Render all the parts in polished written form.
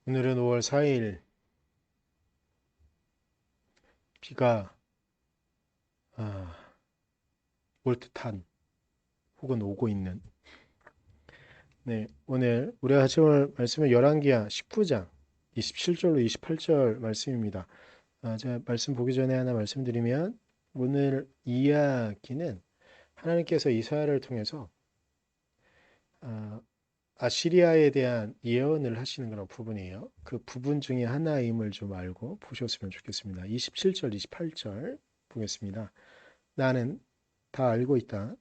오늘은 5월 4일. 비가 아, 올 듯한 혹은 오고 있는. 네, 오늘 우리가 같이 볼 말씀은 열왕기하 19장 27절로 28절 말씀입니다. 제가 말씀 보기 전에 하나 말씀드리면, 오늘 이야기는 하나님께서 이사야를 통해서 아, 아시리아에 대한 예언을 하시는 그런 부분이에요. 그 부분 중에 하나임을 좀 알고 보셨으면 좋겠습니다. 27절, 28절 보겠습니다. 나는 다 알고 있다.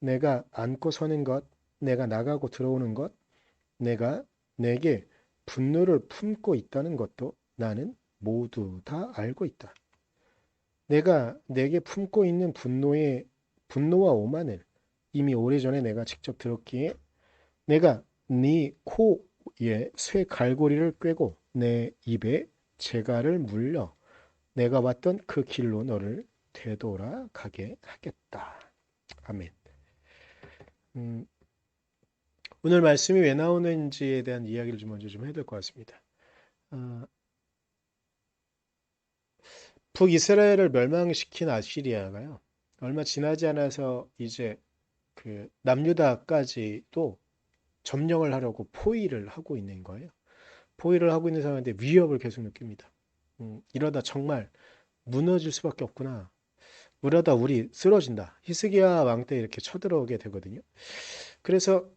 내가 앉고 서는 것, 내가 나가고 들어오는 것, 내가 내게 분노를 품고 있다는 것도 나는 모두 다 알고 있다. 내가 내게 품고 있는 분노와 오만을 이미 오래전에 내가 직접 들었기에 내가 네 코에 쇠 갈고리를 꿰고 내 입에 재갈을 물려 내가 왔던 그 길로 너를 되돌아가게 하겠다. 아멘. 음, 오늘 말씀이 왜 나오는지에 대한 이야기를 좀 먼저 좀 해야 될 것 같습니다. 어, 북이스라엘을 멸망시킨 아시리아가요, 얼마 지나지 않아서 이제 그 남유다까지도 점령을 하려고 포위를 하고 있는 거예요. 포위를 하고 있는 상황인데 위협을 계속 느낍니다. 이러다 정말 무너질 수밖에 없구나. 이러다 우리 쓰러진다. 히스기야 왕 때 이렇게 쳐들어오게 되거든요. 그래서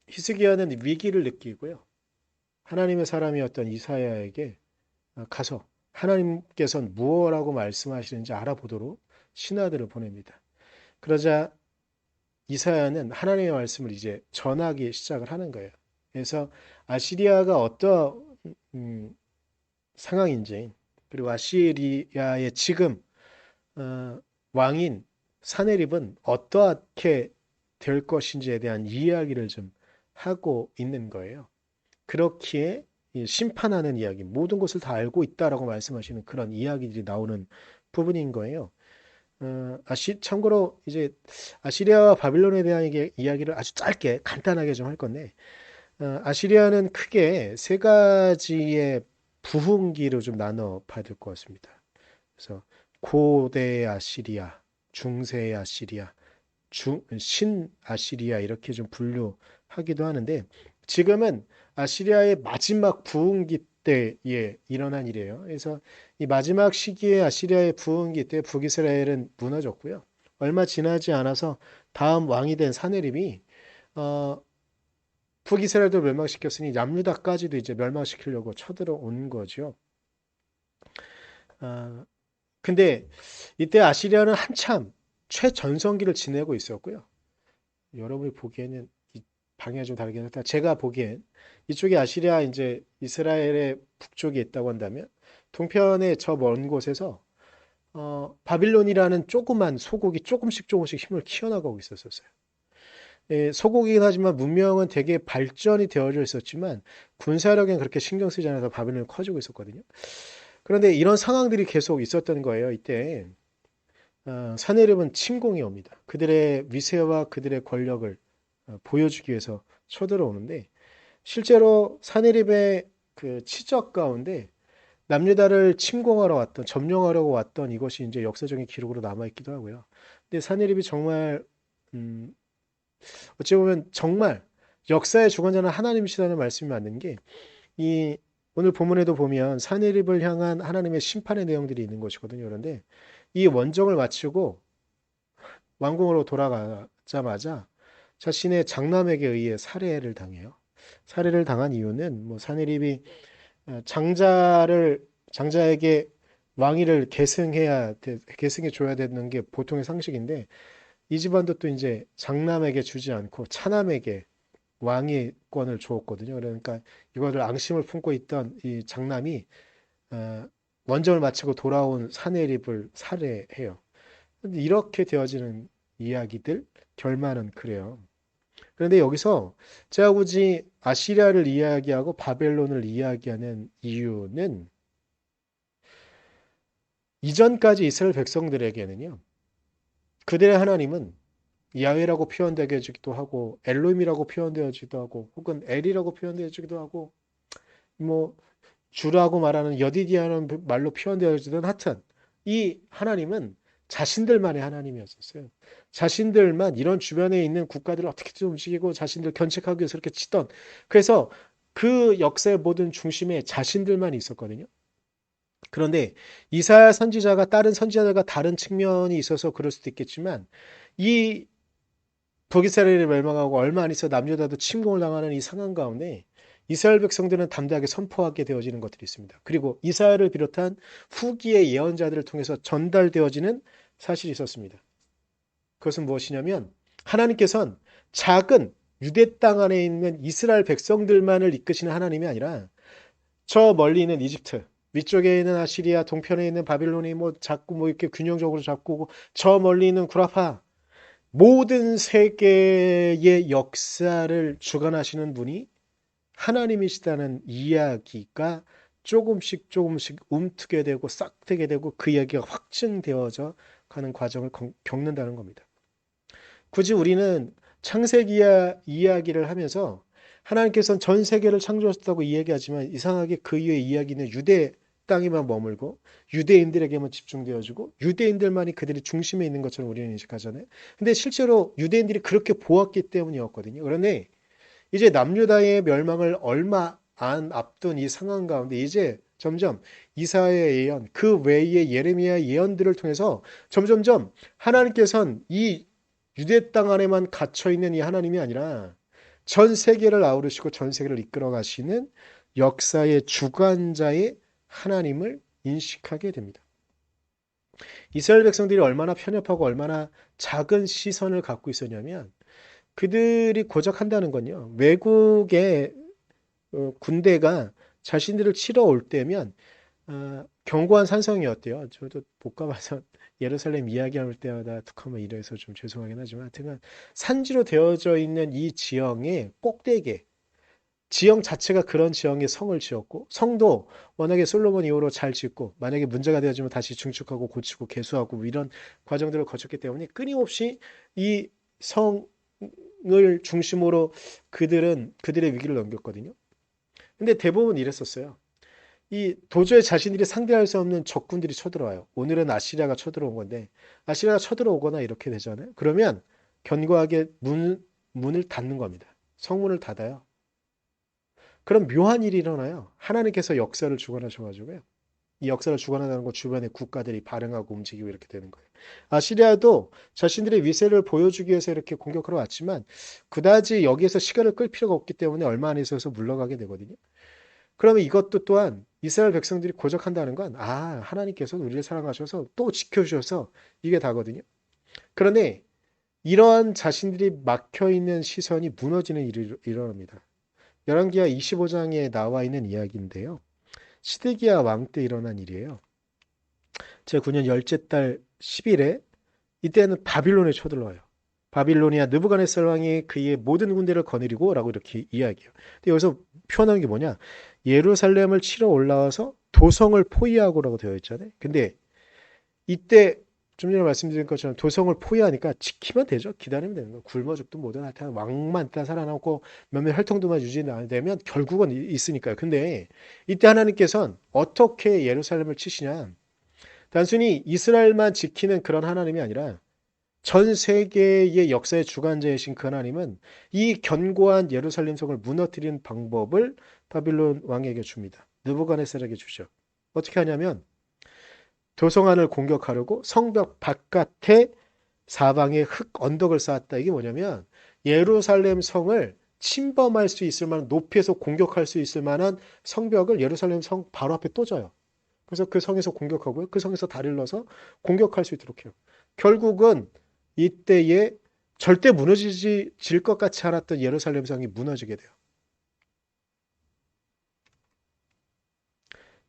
히스기야는 위기를 느끼고요, 하나님의 사람이었던 이사야에게 가서 하나님께서는 무엇라고 말씀하시는지 알아보도록 신하들을 보냅니다. 그러자 이사야는 하나님의 말씀을 이제 전하기 시작을 하는 거예요. 그래서 아시리아가 어떤 상황인지, 그리고 아시리아의 지금 어, 왕인 사네립은 어떻게 될 것인지에 대한 이야기를 좀 하고 있는 거예요. 그렇기에 심판하는 이야기, 모든 것을 다 알고 있다라고 말씀하시는 그런 이야기들이 나오는 부분인 거예요. 참고로 이제 아시리아와 바빌론에 대한 이야기를 아주 짧게 간단하게 좀 할 건데, 아시리아는 크게 세 가지의 부흥기로 좀 나눠 봐야 될 것 같습니다. 그래서 고대 아시리아, 중세 아시리아, 신 아시리아, 이렇게 좀 분류하기도 하는데, 지금은 아시리아의 마지막 부흥기 때에 일어난 일이에요. 그래서 이 마지막 시기에 아시리아의 부흥기 때 북이스라엘은 무너졌고요. 얼마 지나지 않아서 다음 왕이 된 사네립이 어, 북이스라엘도 멸망시켰으니 남유다까지도 이제 멸망시키려고 쳐들어온 거죠. 아, 근데 이때 아시리아는 한참 최전성기를 지내고 있었고요. 여러분이 보기에는 이 방향이 좀 다르긴 하다. 제가 보기엔 이쪽에 아시리아, 이제 이스라엘의 북쪽에 있다고 한다면, 동편의 저 먼 곳에서 바빌론이라는 조그만 소국이 조금씩 조금씩 힘을 키워나가고 있었어요. 예, 소국이긴 하지만 문명은 되게 발전이 되어져 있었지만 군사력엔 그렇게 신경 쓰지 않아서 바빌론이 커지고 있었거든요. 그런데 이런 상황들이 계속 있었던 거예요. 이때 사내립은 침공이 옵니다. 그들의 위세와 그들의 권력을 보여주기 위해서 쳐들어오는데, 실제로 사내립의 그 치적 가운데 남유다를 침공하러 왔던, 점령하려고 왔던 이것이 이제 역사적인 기록으로 남아 있기도 하고요. 근데 사내립이 정말 음, 어찌 보면 정말 역사의 주관자는 하나님이시라는 말씀이 맞는 게, 이 오늘 본문에도 보면 사내립을 향한 하나님의 심판의 내용들이 있는 것이거든요. 그런데 이 원정을 마치고 왕궁으로 돌아가자마자 자신의 장남에게 의해 살해를 당해요. 살해를 당한 이유는 뭐 사내립이 장자에게 왕위를 계승해 줘야 되는 게 보통의 상식인데, 이 집안도 또 이제 장남에게 주지 않고 차남에게 왕위권을 주었거든요. 그러니까 이거를 앙심을 품고 있던 이 장남이 어, 원정을 마치고 돌아온 사내립을 살해해요. 근데 이렇게 되어지는 이야기들, 결말은 그래요. 그런데 여기서 제가 굳이 아시리아를 이야기하고 바벨론을 이야기하는 이유는, 이전까지 이스라엘 백성들에게는요, 그들의 하나님은 야훼라고 표현되기도 하고 엘로힘이라고 표현되어지기도 하고 혹은 엘이라고 표현되어지기도 하고 뭐 주라고 말하는 여디디아라는 말로 표현되어지던 하여튼 이 하나님은 자신들만의 하나님이었었어요. 자신들만 이런 주변에 있는 국가들을 어떻게든 움직이고 자신들 견책하기 위해서 이렇게 치던 그래서 그 역사의 모든 중심에 자신들만 있었거든요. 그런데 이사야 선지자가 다른 선지자들과 다른 측면이 있어서 그럴 수도 있겠지만 이 북이스라엘이 멸망하고 얼마 안 있어 남유다도 침공을 당하는 이 상황 가운데 이스라엘 백성들은 담대하게 선포하게 되어지는 것들이 있습니다. 그리고 이사야를 비롯한 후기의 예언자들을 통해서 전달되어지는 사실이 있었습니다. 그것은 무엇이냐면 하나님께서는 작은 유대 땅 안에 있는 이스라엘 백성들만을 이끄시는 하나님이 아니라 저 멀리 있는 이집트, 위쪽에 있는 아시리아, 동편에 있는 바빌론이 뭐 자꾸 뭐 이렇게 균형적으로 잡고 저 멀리 있는 구라파 모든 세계의 역사를 주관하시는 분이 하나님이시다는 이야기가 조금씩 조금씩 움트게 되고 싹트게 되고 그 이야기가 확증되어져 가는 과정을 겪는다는 겁니다. 굳이 우리는 창세기 이야기를 하면서 하나님께서는 전 세계를 창조하셨다고 이야기하지만 이상하게 그 이후의 이야기는 유대 땅에만 머물고 유대인들에게만 집중되어지고 유대인들만이 그들이 중심에 있는 것처럼 우리는 인식하잖아요. 근데 실제로 유대인들이 그렇게 보았기 때문이었거든요. 그런데 이제 남유다의 멸망을 얼마 안 앞둔 이 상황 가운데 이제 점점 이사야의 예언, 그 외의 예레미야의 예언들을 통해서 점점점 하나님께서는 이 유대 땅 안에만 갇혀 있는 이 하나님이 아니라 전 세계를 아우르시고 전 세계를 이끌어 가시는 역사의 주관자의 하나님을 인식하게 됩니다. 이스라엘 백성들이 얼마나 편협하고 얼마나 작은 시선을 갖고 있었냐면 그들이 고작 한다는 건요. 외국의 군대가 자신들을 치러 올 때면 견고한 산성이었대요. 저도 못 가봐서 예루살렘 이야기할 때마다 툭하면 이래서 좀 죄송하긴 하지만 하여튼 산지로 되어져 있는 이 지형의 꼭대기에 지형 자체가 그런 지형의 성을 지었고 성도 워낙에 솔로몬 이후로 잘 짓고 만약에 문제가 되어지면 다시 증축하고 고치고 개수하고 뭐 이런 과정들을 거쳤기 때문에 끊임없이 이 성을 중심으로 그들은 그들의 위기를 넘겼거든요. 근데 대부분 이랬었어요. 이 도저히 자신들이 상대할 수 없는 적군들이 쳐들어와요. 오늘은 아시리아가 쳐들어온 건데 아시리아가 쳐들어오거나 이렇게 되잖아요. 그러면 견고하게 문을 닫는 겁니다. 성문을 닫아요. 그럼 묘한 일이 일어나요. 하나님께서 역사를 주관하셔가지고요. 이 역사를 주관한다는 것 주변의 국가들이 반응하고 움직이고 이렇게 되는 거예요. 아시리아도 자신들의 위세를 보여주기 위해서 이렇게 공격하러 왔지만 그다지 여기에서 시간을 끌 필요가 없기 때문에 얼마 안 있어서 물러가게 되거든요. 그러면 이것도 또한 이스라엘 백성들이 고적한다는 건 하나님께서 우리를 사랑하셔서 또 지켜주셔서 이게 다거든요. 그런데 이러한 자신들이 막혀있는 시선이 무너지는 일이 일어납니다. 열왕기하 25장에 나와 있는 이야기인데요. 시드기야 왕 때 일어난 일이에요. 제9년 열째 달 10일에 이때는 바빌론에 쳐들어와요. 바빌로니아 느부갓네살 왕이 그의 모든 군대를 거느리고 라고 이렇게 이야기해요. 근데 여기서 표현하는 게 뭐냐? 예루살렘을 치러 올라와서 도성을 포위하고라고 되어 있잖아요. 근데 이때 좀 전에 말씀드린 것처럼 도성을 포위하니까 지키면 되죠. 기다리면 되는 거예요. 굶어 죽든 뭐든 하여튼 왕만 일단 살아남고 몇몇 혈통도만 유지되면 결국은 있으니까요. 근데 이때 하나님께서는 어떻게 예루살렘을 치시냐? 단순히 이스라엘만 지키는 그런 하나님이 아니라 전 세계의 역사의 주관자이신 그 하나님은 이 견고한 예루살렘 성을 무너뜨리는 방법을 바빌론 왕에게 줍니다. 느부갓네살에게 주죠. 어떻게 하냐면 도성 안을 공격하려고 성벽 바깥에 사방에 흙 언덕을 쌓았다. 이게 뭐냐면 예루살렘 성을 침범할 수 있을 만한 높이에서 공격할 수 있을 만한 성벽을 예루살렘 성 바로 앞에 또 져요. 그래서 그 성에서 공격하고요. 그 성에서 다리를 넣어서 공격할 수 있도록 해요. 결국은 이때에 절대 무너질 것 같지 않았던 예루살렘 성이 무너지게 돼요.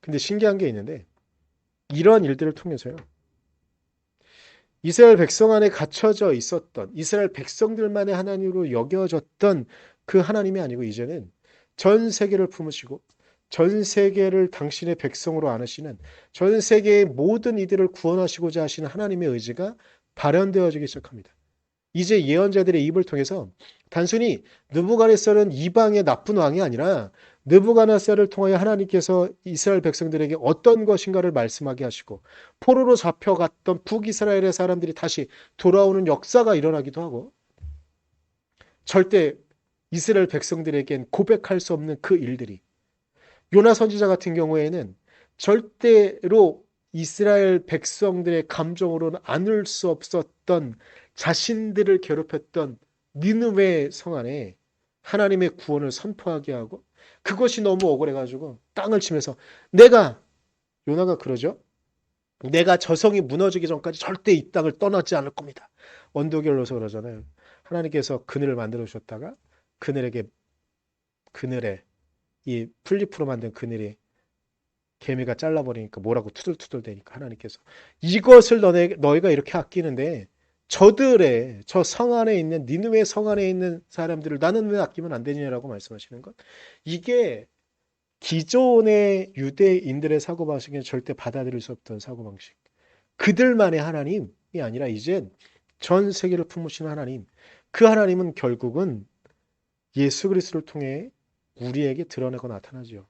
근데 신기한 게 있는데 이러한 일들을 통해서요. 이스라엘 백성 안에 갇혀져 있었던 이스라엘 백성들만의 하나님으로 여겨졌던 그 하나님이 아니고 이제는 전 세계를 품으시고 전 세계를 당신의 백성으로 안으시는 전 세계의 모든 이들을 구원하시고자 하시는 하나님의 의지가 발현되어지기 시작합니다. 이제 예언자들의 입을 통해서 단순히 느부갓네살은 이방의 나쁜 왕이 아니라 느부갓네살을 통하여 하나님께서 이스라엘 백성들에게 어떤 것인가를 말씀하게 하시고 포로로 잡혀갔던 북이스라엘의 사람들이 다시 돌아오는 역사가 일어나기도 하고 절대 이스라엘 백성들에겐 고백할 수 없는 그 일들이 요나 선지자 같은 경우에는 절대로 이스라엘 백성들의 감정으로는 안을 수 없었던 자신들을 괴롭혔던 니느웨 성 안에 하나님의 구원을 선포하게 하고 그것이 너무 억울해가지고 땅을 치면서 요나가 그러죠. 내가 저 성이 무너지기 전까지 절대 이 땅을 떠나지 않을 겁니다. 언덕에 올라서 그러잖아요. 하나님께서 그늘을 만들어 주셨다가 그늘에 이 풀잎으로 만든 그늘이 개미가 잘라버리니까 뭐라고 투덜투덜 대니까 하나님께서 이것을 너희가 이렇게 아끼는데 저 성 안에 있는 니느웨 성 안에 있는 사람들을 나는 왜 아끼면 안 되냐라고 말씀하시는 것. 이게 기존의 유대인들의 사고방식에는 절대 받아들일 수 없던 사고방식. 그들만의 하나님이 아니라 이젠 전 세계를 품으시는 하나님. 그 하나님은 결국은 예수 그리스도를 통해 우리에게 드러내고 나타나죠.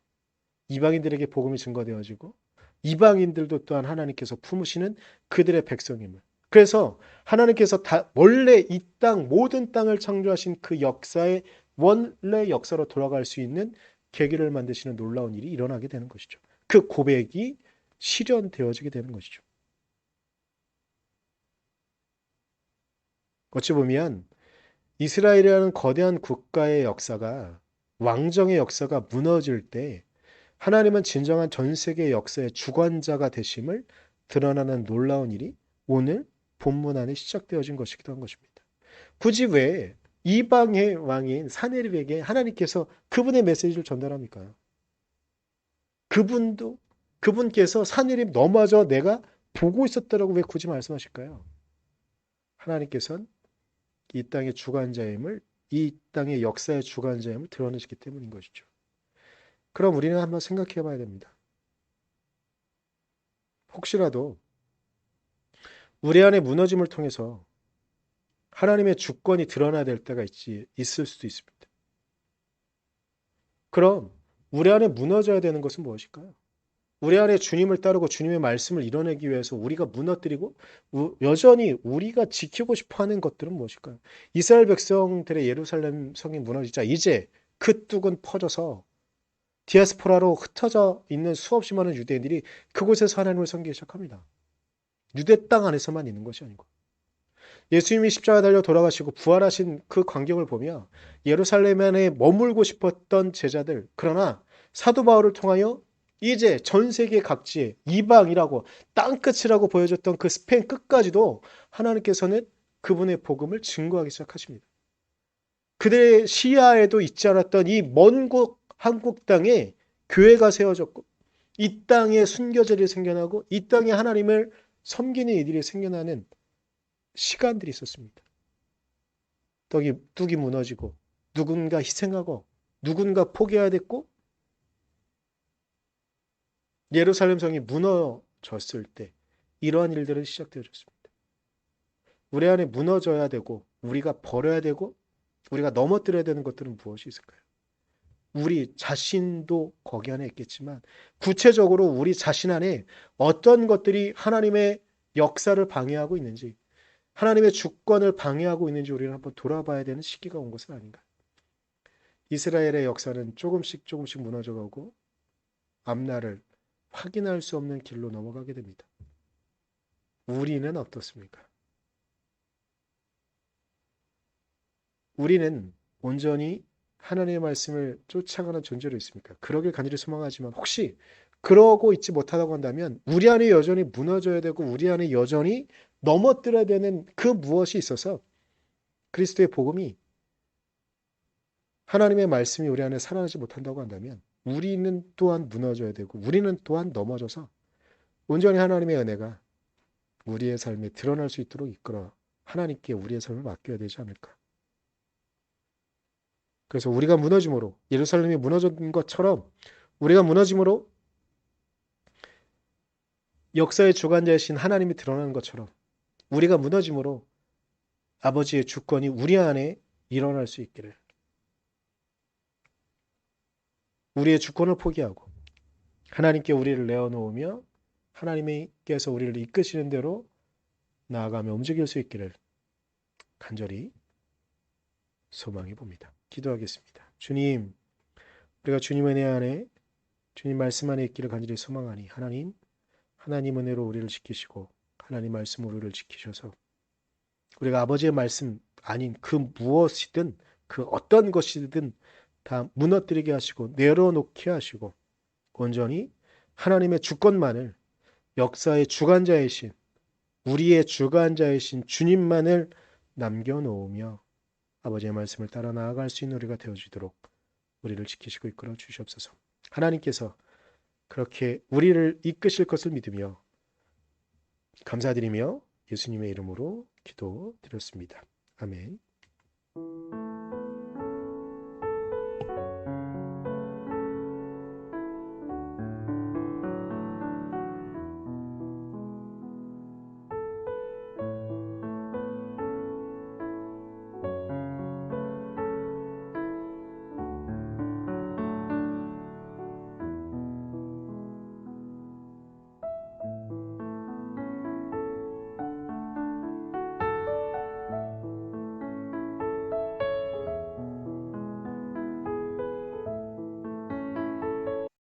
이방인들에게 복음이 증거되어지고 이방인들도 또한 하나님께서 품으시는 그들의 백성임을. 그래서 하나님께서 원래 이 땅 모든 땅을 창조하신 그 역사의 원래 역사로 돌아갈 수 있는 계기를 만드시는 놀라운 일이 일어나게 되는 것이죠. 그 고백이 실현되어지게 되는 것이죠. 어찌 보면 이스라엘이라는 거대한 국가의 역사가 왕정의 역사가 무너질 때 하나님은 진정한 전 세계 역사의 주관자가 되심을 드러나는 놀라운 일이 오늘 본문 안에 시작되어진 것이기도 한 것입니다. 굳이 왜 이방의 왕인 사네립에게 하나님께서 그분의 메시지를 전달합니까? 그분께서 사네립 너마저 내가 보고 있었다라고 왜 굳이 말씀하실까요? 하나님께서는 이 땅의 주관자임을 이 땅의 역사의 주관자임을 드러내시기 때문인 것이죠. 그럼 우리는 한번 생각해 봐야 됩니다. 혹시라도 우리 안에 무너짐을 통해서 하나님의 주권이 드러나야 될 때가 있을 수도 있습니다. 그럼 우리 안에 무너져야 되는 것은 무엇일까요? 우리 안에 주님을 따르고 주님의 말씀을 이뤄내기 위해서 우리가 무너뜨리고 여전히 우리가 지키고 싶어하는 것들은 무엇일까요? 이스라엘 백성들의 예루살렘 성이 무너지자 이제 그 뚝은 퍼져서 디아스포라로 흩어져 있는 수없이 많은 유대인들이 그곳에서 하나님을 섬기기 시작합니다. 유대 땅 안에서만 있는 것이 아니고 예수님이 십자가 달려 돌아가시고 부활하신 그 광경을 보며 예루살렘 안에 머물고 싶었던 제자들, 그러나 사도 바울을 통하여 이제 전 세계 각지에 이방이라고 땅끝이라고 보여줬던 그 스페인 끝까지도 하나님께서는 그분의 복음을 증거하기 시작하십니다. 그들의 시야에도 있지 않았던 이 먼 곳 한국 땅에 교회가 세워졌고 이 땅에 순교자들이 생겨나고 이 땅에 하나님을 섬기는 이들이 생겨나는 시간들이 있었습니다. 뚝이 무너지고 누군가 희생하고 누군가 포기해야 됐고 예루살렘 성이 무너졌을 때 이러한 일들은 시작되어졌습니다. 우리 안에 무너져야 되고 우리가 버려야 되고 우리가 넘어뜨려야 되는 것들은 무엇이 있을까요? 우리 자신도 거기 안에 있겠지만 구체적으로 우리 자신 안에 어떤 것들이 하나님의 역사를 방해하고 있는지 하나님의 주권을 방해하고 있는지 우리는 한번 돌아봐야 되는 시기가 온 것은 아닌가. 이스라엘의 역사는 조금씩 무너져가고 앞날을 확인할 수 없는 길로 넘어가게 됩니다. 우리는 어떻습니까? 우리는 온전히 하나님의 말씀을 쫓아가는 존재로 있습니까? 그러길 간절히 소망하지만 혹시 그러고 있지 못하다고 한다면 우리 안에 여전히 무너져야 되고 우리 안에 여전히 넘어뜨려야 되는 그 무엇이 있어서 그리스도의 복음이 하나님의 말씀이 우리 안에 살아나지 못한다고 한다면 우리는 또한 무너져야 되고 우리는 또한 넘어져서 온전히 하나님의 은혜가 우리의 삶에 드러날 수 있도록 이끌어 하나님께 우리의 삶을 맡겨야 되지 않을까. 그래서 우리가 무너짐으로 예루살렘이 무너진 것처럼 우리가 무너짐으로 역사의 주관자이신 하나님이 드러나는 것처럼 우리가 무너짐으로 아버지의 주권이 우리 안에 일어날 수 있기를 우리의 주권을 포기하고 하나님께 우리를 내어놓으며 하나님께서 우리를 이끄시는 대로 나아가며 움직일 수 있기를 간절히 소망해 봅니다. 기도하겠습니다. 주님, 우리가 주님 은혜 안에 주님 말씀 안에 있기를 간절히 소망하니 하나님 은혜로 우리를 지키시고 하나님 말씀으로 우리를 지키셔서 우리가 아버지의 말씀 아닌 그 무엇이든 그 어떤 것이든 다 무너뜨리게 하시고 내려놓게 하시고 온전히 하나님의 주권만을 역사의 주관자이신 우리의 주관자이신 주님만을 남겨놓으며 아버지의 말씀을 따라 나아갈 수 있는 우리가 되어주도록 우리를 지키시고 이끌어 주시옵소서. 하나님께서 그렇게 우리를 이끄실 것을 믿으며 감사드리며 예수님의 이름으로 기도드렸습니다. 아멘.